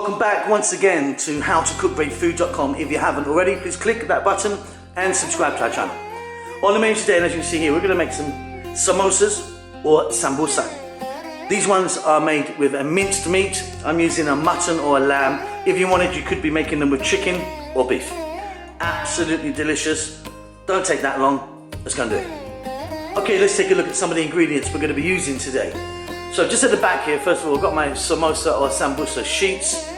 Welcome back once again to howtocookgreatfood.com. If you haven't already, please click that button and subscribe to our channel. On the menu today, and as you can see here, we're going to make some samosas or sambusak. These ones are made with a minced meat. I'm using a mutton or a lamb. If you wanted, you could be making them with chicken or beef. Absolutely delicious. Don't take that long. Let's go and do it. Okay, let's take a look at some of the ingredients we're going to be using today. So just at the back here, first of all, I've got my samosa or sambusak sheets.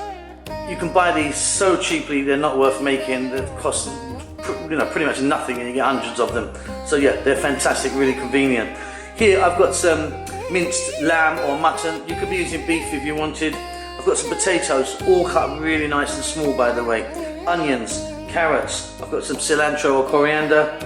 You can buy these so cheaply, they're not worth making. They cost pretty much nothing and you get hundreds of them. So yeah, they're fantastic, really convenient. Here I've got some minced lamb or mutton. You could be using beef if you wanted. I've got some potatoes, all cut really nice and small by the way. Onions, carrots, I've got some cilantro or coriander,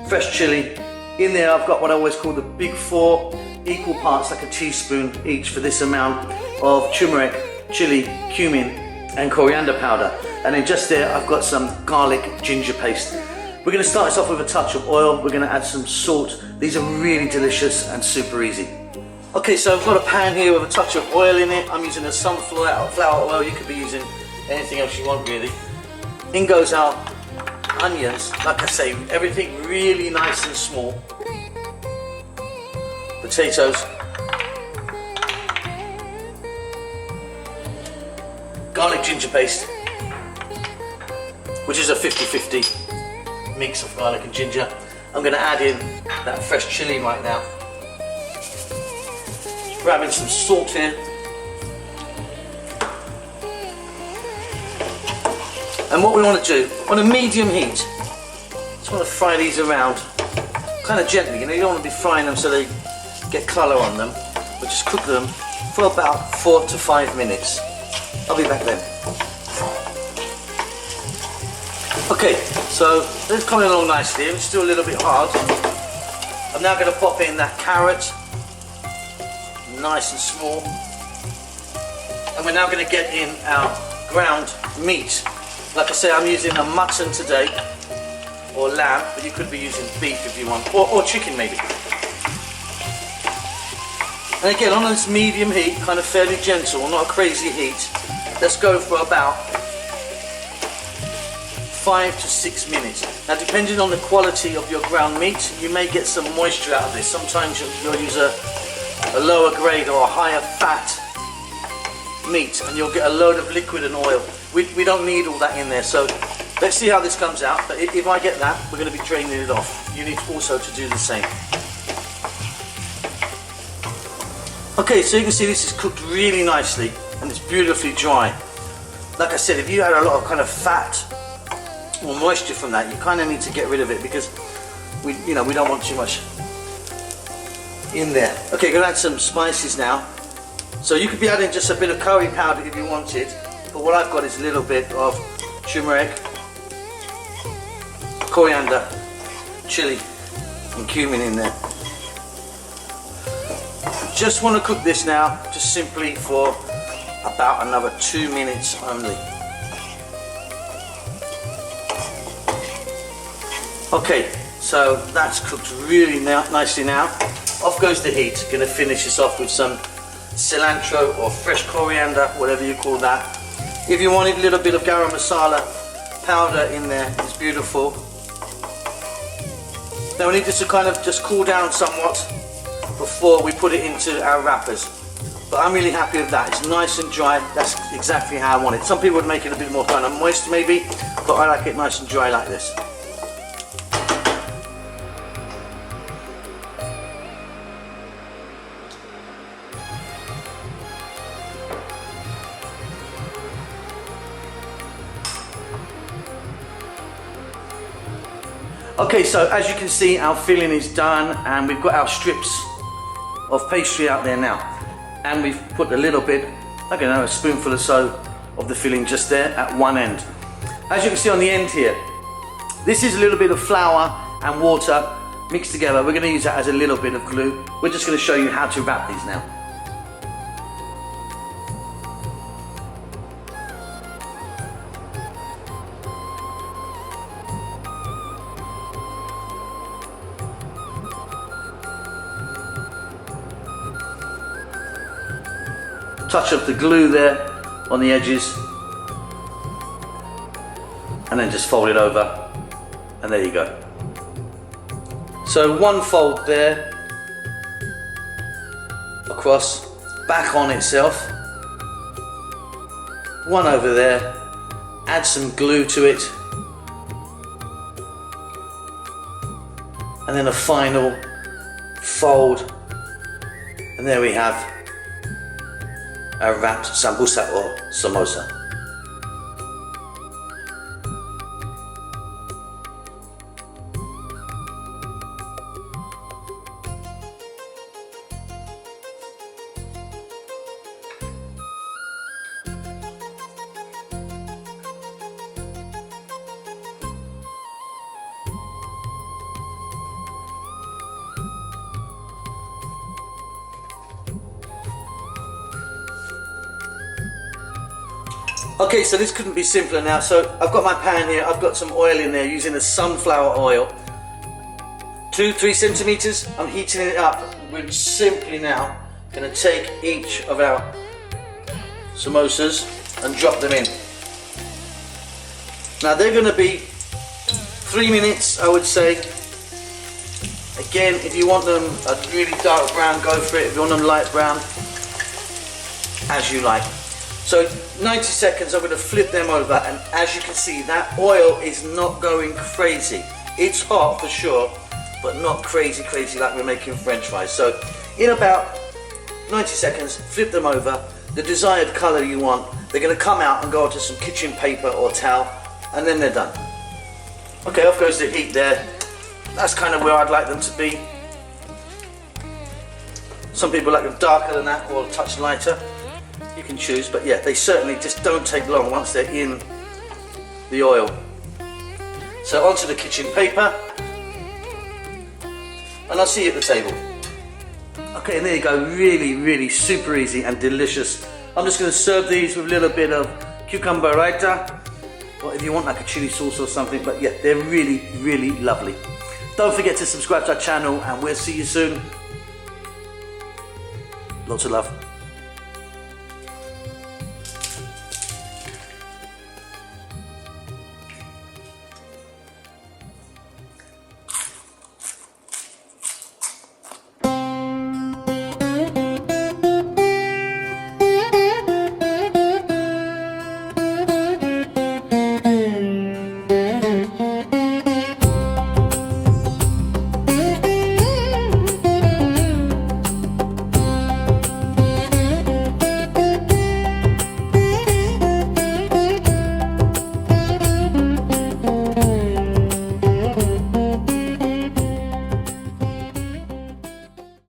fresh chili. In there I've got what I always call the big four, equal parts, like a teaspoon each for this amount of turmeric, chili, cumin and coriander powder. And then just there I've got some garlic ginger paste. We're going to start this off with a touch of oil. We're going to add some salt. These are really delicious and super easy. Okay, so I've got a pan here with a touch of oil in it. I'm using a sunflower oil. You could be using anything else you want really. In goes our onions. Like I say, everything really nice and small. Potatoes, garlic ginger paste, which is a 50-50 mix of garlic and ginger. I'm going to add in that fresh chili right now. Just grabbing some salt here. And what we want to do, on a medium heat, just want to fry these around kind of gently. You know, you don't want to be frying them so they get colour on them, but just cook them for about 4 to 5 minutes. I'll be back then. Okay, so it's coming along nicely. It's still a little bit hard. I'm now going to pop in that carrot, nice and small, and we're now going to get in our ground meat. Like I say, I'm using a mutton today, or lamb, but you could be using beef if you want, or chicken maybe. And again, on this medium heat, kind of fairly gentle, not a crazy heat, let's go for about 5 to 6 minutes. Now, depending on the quality of your ground meat, you may get some moisture out of this. Sometimes you'll use a lower grade or a higher fat meat, and you'll get a load of liquid and oil. We don't need all that in there, so let's see how this comes out. But if I get that, we're going to be draining it off. You need also to do the same. Okay, so you can see this is cooked really nicely and it's beautifully dry. Like I said, if you had a lot of kind of fat or moisture from that, you kind of need to get rid of it because we don't want too much in there. Okay, gonna add some spices now. So you could be adding just a bit of curry powder if you wanted, but what I've got is a little bit of turmeric, coriander, chili and cumin in there. Just want to cook this now, just simply for about another 2 minutes only. Okay, so that's cooked really nicely now. Off goes the heat. Going to finish this off with some cilantro or fresh coriander, whatever you call that. If you wanted a little bit of garam masala powder in there, it's beautiful. Now we need this to kind of just cool down somewhat before we put it into our wrappers. But I'm really happy with that. It's nice and dry. That's exactly how I want it. Some people would make it a bit more kind of moist maybe, but I like it nice and dry like this. Okay, so as you can see, our filling is done and we've got our strips of pastry out there now. And we've put a little bit, I don't know, a spoonful or so of the filling just there at one end. As you can see on the end here, this is a little bit of flour and water mixed together. We're going to use that as a little bit of glue. We're just going to show you how to wrap these now. Touch of the glue there, on the edges, and then just fold it over, and there you go. So one fold there, across, back on itself, one over there, add some glue to it, and then a final fold, and there we have our wrapped sambusak or samosa. Okay, so this couldn't be simpler now. So I've got my pan here, I've got some oil in there using a sunflower oil. 2-3 centimeters, I'm heating it up. We're simply now going to take each of our samosas and drop them in. Now they're going to be 3 minutes, I would say. Again, if you want them a really dark brown, go for it. If you want them light brown, as you like. So 90 seconds, I'm going to flip them over, and as you can see, that oil is not going crazy. It's hot for sure, but not crazy like we're making French fries. So in about 90 seconds, flip them over, the desired colour you want. They're going to come out and go onto some kitchen paper or towel, and then they're done. Okay, off goes the heat there. That's kind of where I'd like them to be. Some people like them darker than that or a touch lighter. You can choose, but yeah, they certainly just don't take long once they're in the oil. So onto the kitchen paper, and I'll see you at the table. Okay, and there you go, really super easy and delicious. I'm just going to serve these with a little bit of cucumber raita, or if you want like a chili sauce or something, but yeah, they're really lovely. Don't forget to subscribe to our channel, and we'll see you soon. Lots of love.